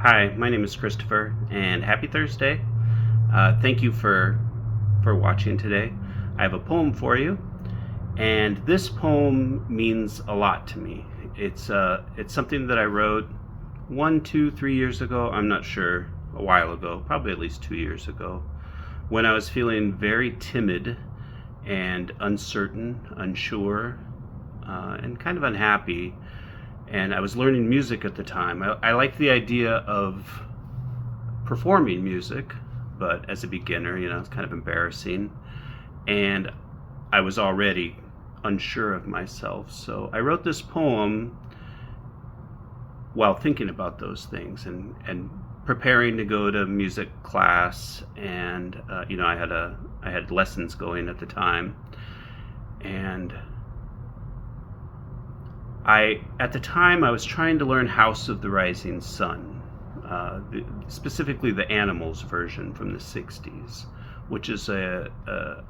Hi, my name is Christopher, and happy Thursday. Thank you for watching today. I have a poem for you, and this poem means a lot to me. It's something that I wrote 1, 2, 3 years ago. I'm not sure, a while ago, probably at least 2 years ago, when I was feeling very timid and uncertain, unsure, and kind of unhappy. And I was learning music at the time. I liked the idea of performing music, but as a beginner, it's kind of embarrassing. And I was already unsure of myself. So I wrote this poem while thinking about those things and preparing to go to music class. And, I had lessons going at the time. And at the time, I was trying to learn House of the Rising Sun, specifically the Animals version from the 60s, which is a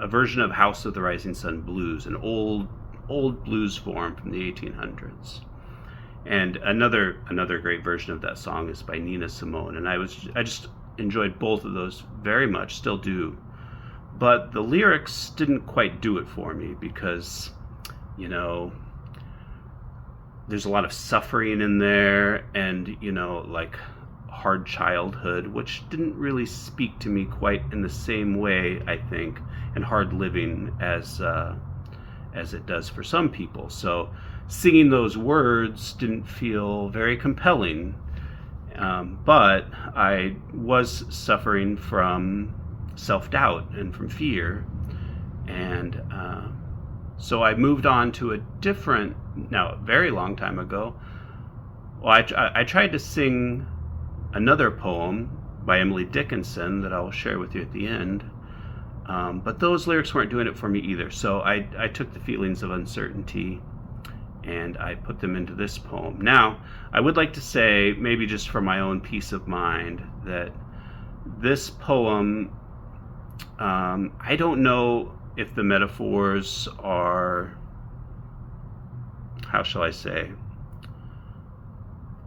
version of House of the Rising Sun blues, an old blues form from the 1800s. And another great version of that song is by Nina Simone, and I just enjoyed both of those very much, still do. But the lyrics didn't quite do it for me because, there's a lot of suffering in there and, like hard childhood, which didn't really speak to me quite in the same way, I think, and hard living as it does for some people. So singing those words didn't feel very compelling. But I was suffering from self-doubt and from fear. And so I moved on to a different, now a very long time ago. Well, I tried to sing another poem by Emily Dickinson that I'll share with you at the end. But those lyrics weren't doing it for me either. So I took the feelings of uncertainty and I put them into this poem. Now, I would like to say, maybe just for my own peace of mind, that this poem, I don't know if the metaphors are, how shall I say?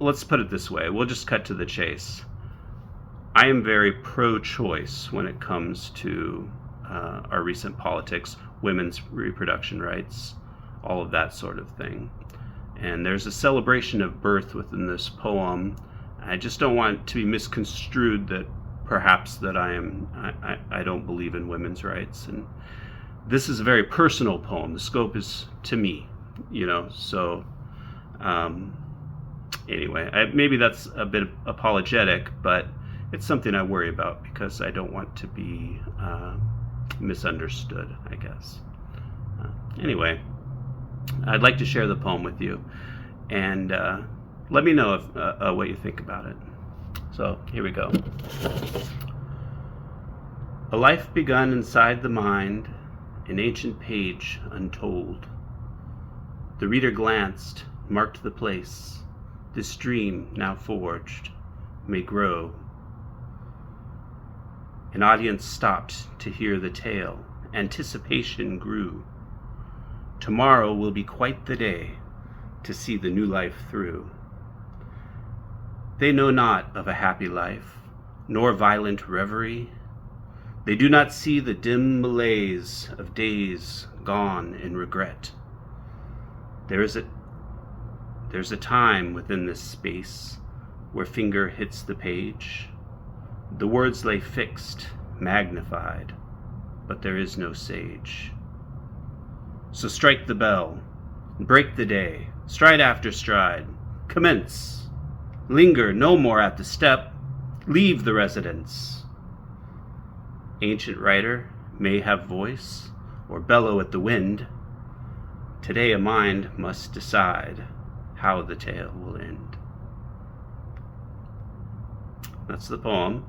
Let's put it this way. We'll just cut to the chase. I am very pro-choice when it comes to our recent politics, women's reproduction rights, all of that sort of thing. And there's a celebration of birth within this poem. I just don't want it to be misconstrued that perhaps that I don't believe in women's rights. And this is a very personal poem. The scope is to me, so anyway, maybe that's a bit apologetic, but it's something I worry about because I don't want to be misunderstood, I guess. Anyway, I'd like to share the poem with you, and let me know what you think about it. So here we go. A life begun inside the mind, an ancient page untold. The reader glanced, marked the place. This dream, now forged, may grow. An audience stopped to hear the tale. Anticipation grew. Tomorrow will be quite the day to see the new life through. They know not of a happy life, nor violent reverie. They do not see the dim malaise of days gone in regret. There's a time within this space where finger hits the page. The words lay fixed, magnified, but there is no sage. So strike the bell, break the day, stride after stride, commence. Linger no more at the step, leave the residence. Ancient writer may have voice or bellow at the wind. Today a mind must decide how the tale will end. That's the poem.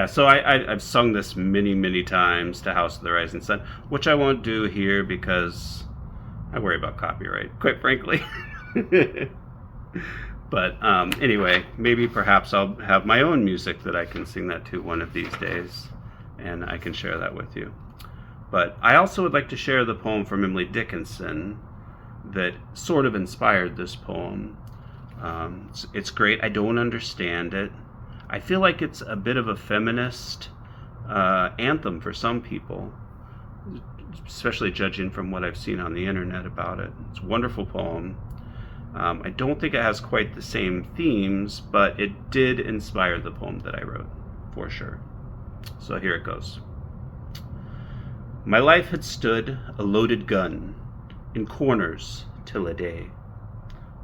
So I've sung this many times to House of the Rising Sun, which I won't do here because I worry about copyright, quite frankly. But anyway, maybe perhaps I'll have my own music that I can sing that to one of these days, and I can share that with you. But I also would like to share the poem from Emily Dickinson that sort of inspired this poem. It's great. I don't understand it. I feel like it's a bit of a feminist anthem for some people, especially judging from what I've seen on the internet about it. It's a wonderful poem. I don't think it has quite the same themes, but it did inspire the poem that I wrote, for sure. So here it goes. My life had stood a loaded gun in corners till a day.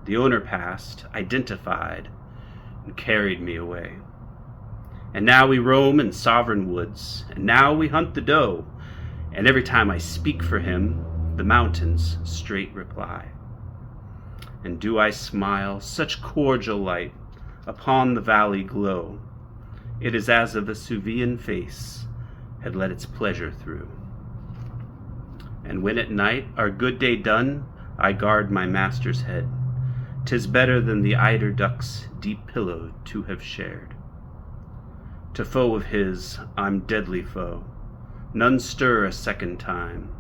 The owner passed, identified, and carried me away. And now we roam in sovereign woods, and now we hunt the doe, and every time I speak for him, the mountains straight reply. And do I smile such cordial light upon the valley glow, it is as a Vesuvian face had let its pleasure through. And when at night, our good day done, I guard my master's head, 'tis better than the eider duck's deep pillow to have shared. To foe of his I'm deadly foe, none stir a second time,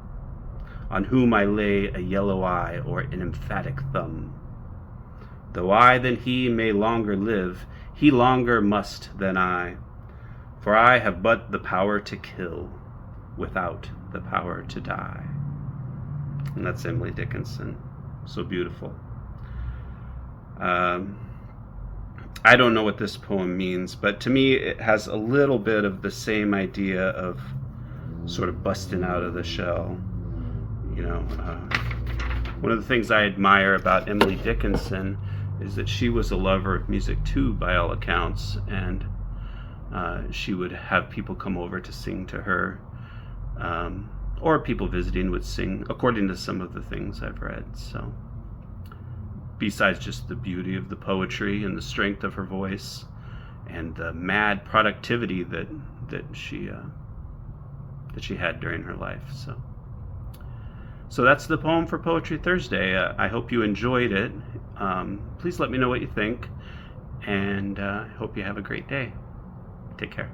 on whom I lay a yellow eye or an emphatic thumb. Though I than he may longer live, he longer must than I, for I have but the power to kill, without the power to die. And that's Emily Dickinson. So beautiful. I don't know what this poem means, but to me it has a little bit of the same idea of sort of busting out of the shell. One of the things I admire about Emily Dickinson is that she was a lover of music too, by all accounts, and she would have people come over to sing to her, or people visiting would sing, according to some of the things I've read. So, besides just the beauty of the poetry and the strength of her voice and the mad productivity that she had during her life. So that's the poem for Poetry Thursday. I hope you enjoyed it. Please let me know what you think, and I hope you have a great day. Take care.